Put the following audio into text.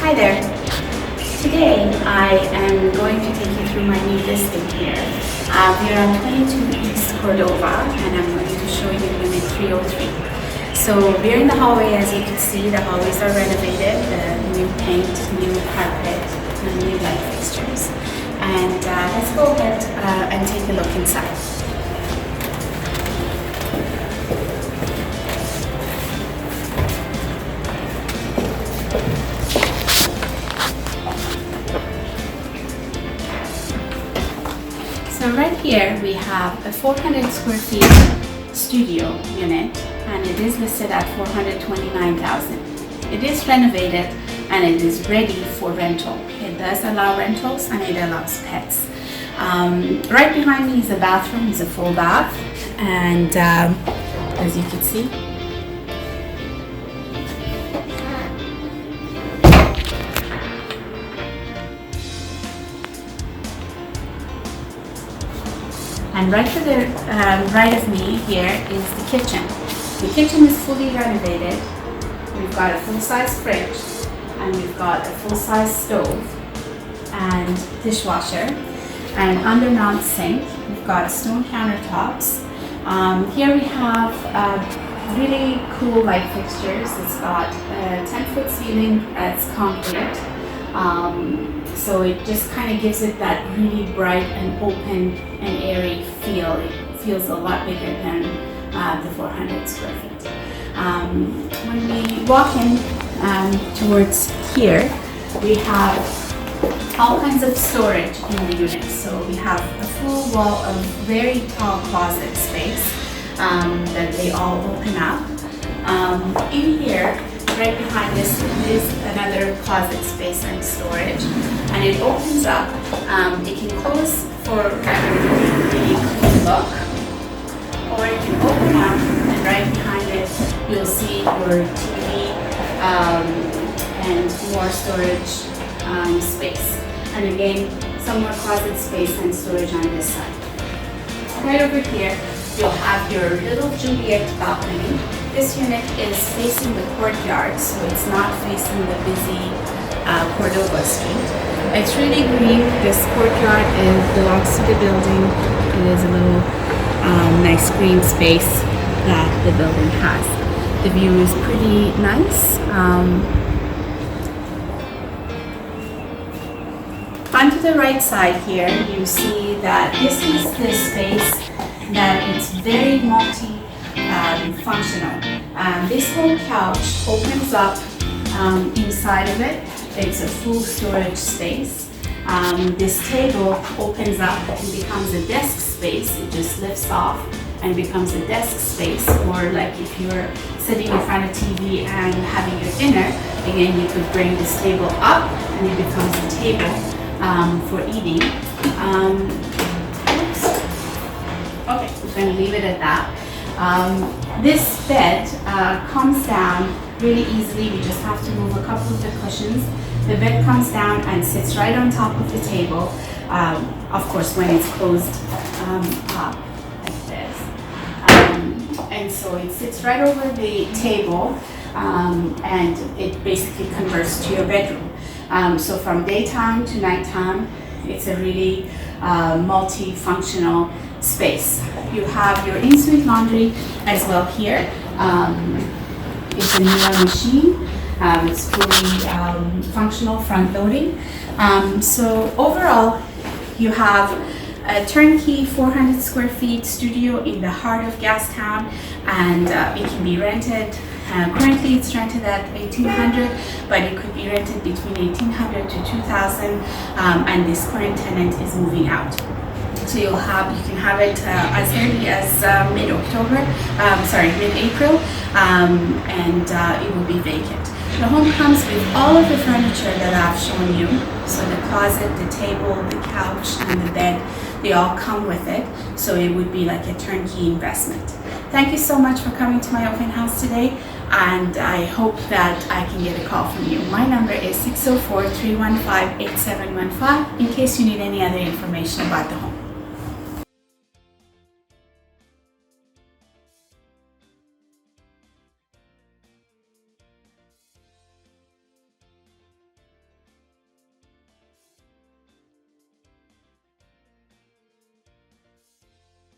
Hi there. Today I am going to take you through my new listing here. We're on 22 East Cordova and I'm going to show you Unit 303. So we're in the hallway. As you can see, the hallways are renovated, new paint, new carpet, and new light fixtures. And let's go ahead and take a look inside. So right here we have a 400 square feet studio unit and it is listed at $429,000. It is renovated and it is ready for rental. It does allow rentals and it allows pets. Right behind me is a bathroom, it's a full bath, and as you can see, and right to the right of me here is the kitchen. The kitchen is fully renovated. We've got a full-size fridge and we've got a full-size stove and dishwasher and undermount sink. We've got Stone Countertops. Here we have really cool light fixtures. It's got a 10-foot ceiling, it's concrete. So it just kind of gives it that really bright and open and airy feel. It feels a lot bigger than the 400 square feet. When we walk in towards here, we have all kinds of storage in the unit. So we have a full wall of very tall closet space that they all open up. In here, right behind this is another closet space and storage, and it opens up. It can close for a really clean look, or it can open up, and right behind it you'll see your TV and more storage space. And again, some more closet space and storage on this side. Right over here, you'll have your little Juliet balcony. This unit is facing the courtyard, so it's not facing the busy Cordova Street. It's really green. This courtyard belongs to the building. It is a little nice green space that the building has. The view is pretty nice. Onto the right side here, you see that this is the space that it's very functional. This whole couch opens up inside of it. It's a full storage space. This table opens up and becomes a desk space. It just lifts off and becomes a desk space. Or like if you're sitting in front of TV and having your dinner, again, you could bring this table up and it becomes a table for eating. Okay, we're going to leave it at that. This bed comes down really easily. We just have to move a couple of the cushions. The bed comes down and sits right on top of the table, of course when it's closed up like this. And so it sits right over the table and it basically converts to your bedroom. So from daytime to nighttime, it's a really multi-functional space. You have your in-suite laundry as well here. It's a newer machine. It's fully functional, front-loading. So overall, you have a turnkey 400 square feet studio in the heart of Gastown, and it can be rented. Currently it's rented at $1,800, but it could be rented between $1,800 to $2,000, and this current tenant is moving out. So you can have it as early as mid-April, and it will be vacant. The home comes with all of the furniture that I've shown you. So the closet, the table, the couch, and the bed, they all come with it. So it would be like a turnkey investment. Thank you so much for coming to my open house today, and I hope that I can get a call from you. My number is 604-315-8715 in case you need any other information about the home.